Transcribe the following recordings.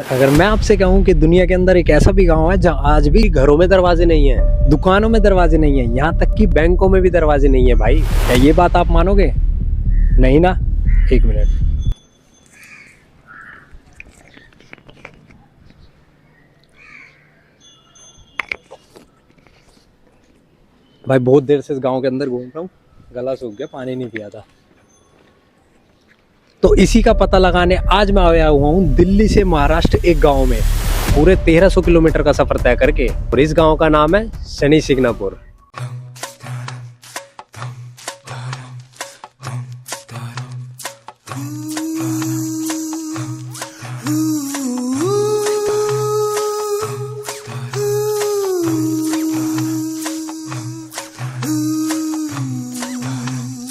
अगर मैं आपसे कहूं कि दुनिया के अंदर एक ऐसा भी गांव है जहां आज भी घरों में दरवाजे नहीं है, दुकानों में दरवाजे नहीं है, यहाँ तक कि बैंकों में भी दरवाजे नहीं है भाई, क्या ये बात आप मानोगे? नहीं ना? एक मिनट। भाई बहुत देर से इस गांव के अंदर घूम रहा हूँ, गला सूख गया, पानी नहीं पिया था। तो इसी का पता लगाने आज मैं आया हुआ हूँ दिल्ली से महाराष्ट्र एक गांव में, पूरे 1300 किलोमीटर का सफर तय करके। और इस गांव का नाम है शनि शिंगणापुर।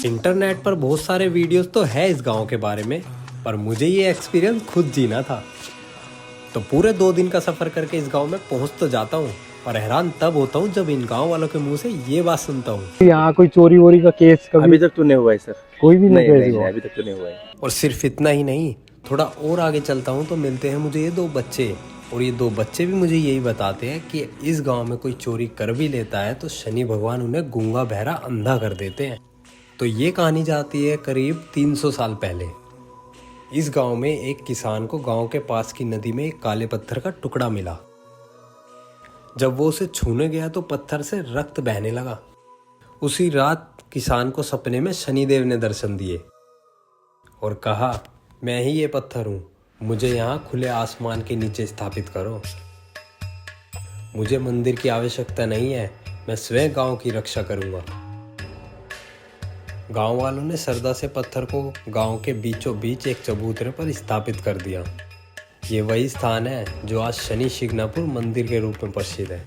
इंटरनेट पर बहुत सारे वीडियोस तो है इस गांव के बारे में, पर मुझे ये एक्सपीरियंस खुद जीना था। तो पूरे 2 दिन का सफर करके इस गांव में पहुंच तो जाता हूं, पर हैरान तब होता हूं जब इन गांव वालों के मुंह से ये बात सुनता हूं, यहाँ कोई चोरी वोरी का केस कभी अभी तक तो नहीं हुआ है सर। कोई भी नहीं अभी तक तो नहीं हुआ है। और सिर्फ इतना ही नहीं, थोड़ा और आगे चलता हूं तो मिलते हैं मुझे ये 2 बच्चे। और ये 2 बच्चे भी मुझे यही बताते हैं कि इस गाँव में कोई चोरी कर भी लेता है तो शनि भगवान उन्हें गूंगा बहरा अंधा कर देते हैं। तो ये कहानी जाती है करीब 300 साल पहले। इस गांव में एक किसान को गांव के पास की नदी में एक काले पत्थर का टुकड़ा मिला। जब वो उसे छूने गया तो पत्थर से रक्त बहने लगा। उसी रात किसान को सपने में शनिदेव ने दर्शन दिए और कहा, मैं ही ये पत्थर हूँ, मुझे यहाँ खुले आसमान के नीचे स्थापित करो। मुझे मंदिर की आवश्यकता नहीं है, मैं स्वयं गांव की रक्षा करूँगा। गांव वालों ने श्रद्धा से पत्थर को गांव के बीचों बीच एक चबूतरे पर स्थापित कर दिया। ये वही स्थान है जो आज शनि शिंगणापुर मंदिर के रूप में प्रसिद्ध है।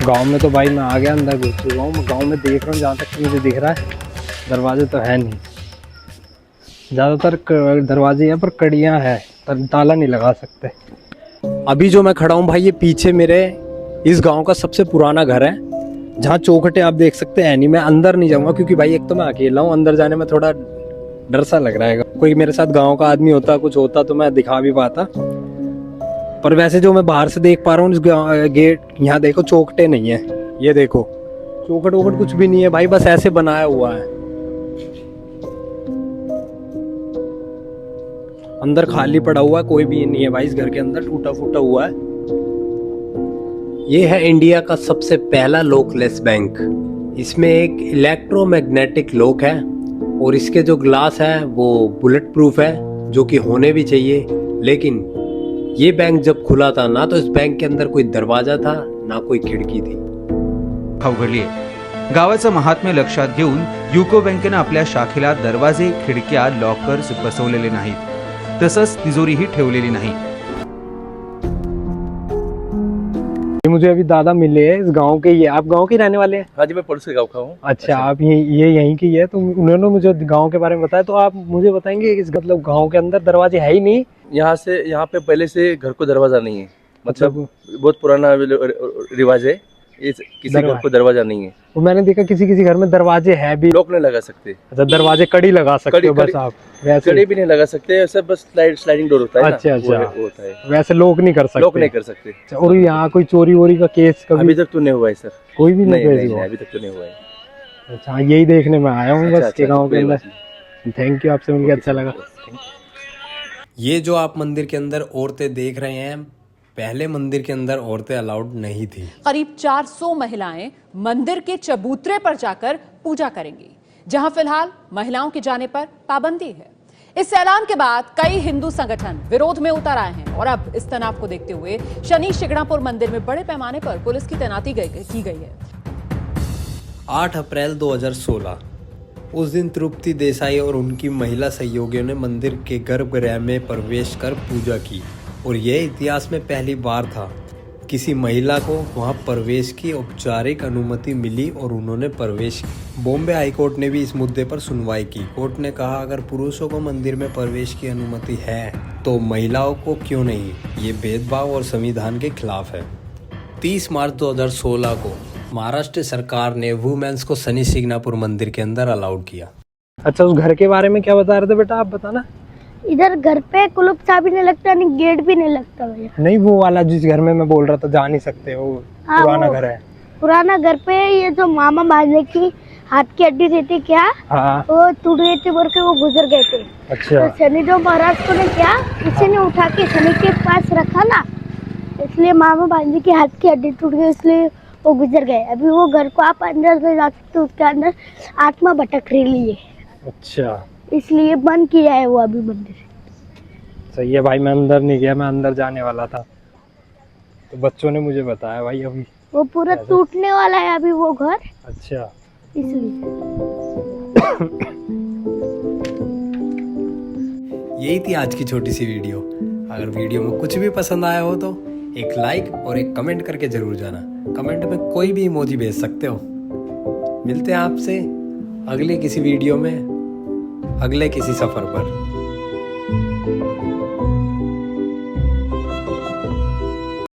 गांव में तो भाई मैं आ गया, अंदर घुस चुका हूँ। मैं गांव में देख रहा हूँ, जहाँ तक मुझे दिख रहा है दरवाजे तो है नहीं, ज़्यादातर दरवाजे हैं पर कड़ियाँ हैं, ताला नहीं लगा सकते। अभी जो मैं खड़ा हूँ भाई, ये पीछे मेरे इस गांव का सबसे पुराना घर है, जहाँ चौखटे आप देख सकते हैं नहीं। मैं अंदर नहीं जाऊँगा क्योंकि भाई एक तो मैं अकेला हूँ, अंदर जाने में थोड़ा डर सा लग रहा है। कोई मेरे साथ गाँव का आदमी होता, कुछ होता तो मैं दिखा भी पाता। पर वैसे जो मैं बाहर से देख पा रहा हूँ इस गेट, यहाँ देखो चौखटे नहीं है, ये देखो चौखट वोखट कुछ भी नहीं है भाई, बस ऐसे बनाया हुआ है। अंदर खाली पड़ा हुआ है, कोई भी नहीं है भाई इस घर के अंदर, टूटा फूटा हुआ है। ये है इंडिया का सबसे पहला लॉकलेस बैंक। इसमें एक इलेक्ट्रोमैग्नेटिक लॉक है और इसके जो ग्लास है वो बुलेट प्रूफ है, जो कि होने भी चाहिए। लेकिन ये बैंक जब खुला था ना, तो इस बैंक के अंदर कोई दरवाजा था ना कोई खिडकी थी। उघडली गावाचं महात्म्य लक्षात घेऊन युको बँकेने आपल्या शाखेला दरवाजे, खिडक्या, लॉकर्स बसवलेले नाहीत, तसंच तिजोरीही ठेवलेली नाही। मुझे अभी दादा मिले हैं इस गांव के। ये आप गांव के रहने वाले हैं? हाँ जी, मैं पड़ोस के गाँव का हूँ। अच्छा, आप ये यहीं की है? तो उन्होंने मुझे गांव के बारे में बताया, तो आप मुझे बताएंगे इस मतलब गांव के अंदर दरवाजे है ही नहीं? यहाँ पे पहले से घर को दरवाजा नहीं है, मतलब बहुत पुराना रिवाज है, किसी घर को दरवाजा नहीं है। तो मैंने देखा किसी किसी घर में दरवाजे है भी, लॉक नहीं लगा सकते। अच्छा, दरवाजे कड़ी लगा सकते हो बस आप? वैसे कड़ी भी नहीं लगा सकते, सब बस स्लाइडिंग डोर होता है। अच्छा अच्छा, वो होता है, वैसे लॉक नहीं कर सकते? लॉक नहीं कर सकते। और यहाँ कोई चोरी वोरी का केस कभी अभी तक तो नहीं हुआ है सर। कोई भी नहीं हुआ? अभी तक तो नहीं हुआ है। अच्छा, यही देखने में आया हूँ बस के गाँव के कोई अंदर। बात नहीं। थैंक यू, आपसे मिलकर अच्छा लगा। ये जो आप मंदिर के अंदर औरतें देख रहे हैं, पहले मंदिर के अंदर औरतें अलाउड नहीं थी। करीब 400 महिलाएं मंदिर के चबूतरे पर जाकर पूजा करेंगी, जहां फिलहाल महिलाओं के जाने पर पाबंदी है। इस ऐलान के बाद कई हिंदू संगठन विरोध में उतर आए हैं और अब इस तनाव को देखते हुए शनि शिंगणापुर मंदिर में बड़े पैमाने पर पुलिस की तैनाती की गई है। 8 अप्रैल 2016 उस दिन तृप्ति देसाई और उनकी महिला सहयोगियों ने मंदिर के गर्भगृह में प्रवेश कर पूजा की और यह इतिहास में पहली बार था। किसी महिला को वहां प्रवेश की औपचारिक अनुमति मिली और उन्होंने प्रवेश किया। बॉम्बे हाई कोर्ट ने भी इस मुद्दे पर सुनवाई की। कोर्ट ने कहा अगर पुरुषों को मंदिर में प्रवेश की अनुमति है तो महिलाओं को क्यों नहीं। ये भेदभाव और संविधान के खिलाफ है। 30 मार्च 2016 को महाराष्ट्र सरकार ने वुमेन्स को शनि सिंगनापुर मंदिर के अंदर अलाउड किया। अच्छा, उस घर के बारे में क्या बता रहे थे बेटा, आप बताना। इधर घर पे कुलूप चाबी नहीं लगता, नहीं गेट भी नहीं लगता भैया। नहीं, वो वाला जिस घर में मैं बोल रहा था जा नहीं सकते, वो हाँ, पुराना वो घर है। पुराना घर पे ये जो मामा भांजे की हाथ की हड्डी रहती क्या, हाँ। वो टूट गई थी बोल के वो गुजर गए थे। अच्छा। तो शनिदेव महाराज को ने क्या किसी ने उठा के शनि के पास रखा ना, इसलिए मामा भांजे की हाथ की हड्डी टूट गई, इसलिए वो गुजर गए। अभी वो घर को आप अंदर से जा सकते, उसके अंदर आत्मा भटक रही है, अच्छा, इसलिए बंद किया है वो अभी मंदिर। सही है भाई, मैं अंदर नहीं गया, मैं अंदर जाने वाला था तो बच्चों ने मुझे बताया भाई अभी। वो पूरा टूटने वाला है अभी वो घर, अच्छा, इसलिए। यही थी आज की छोटी सी वीडियो। अगर वीडियो में कुछ भी पसंद आया हो तो एक लाइक और एक कमेंट करके जरूर जाना। कमेंट में कोई भी इमोजी भेज सकते हो। मिलते हैं आपसे अगले किसी वीडियो में, अगले किसी सफर पर।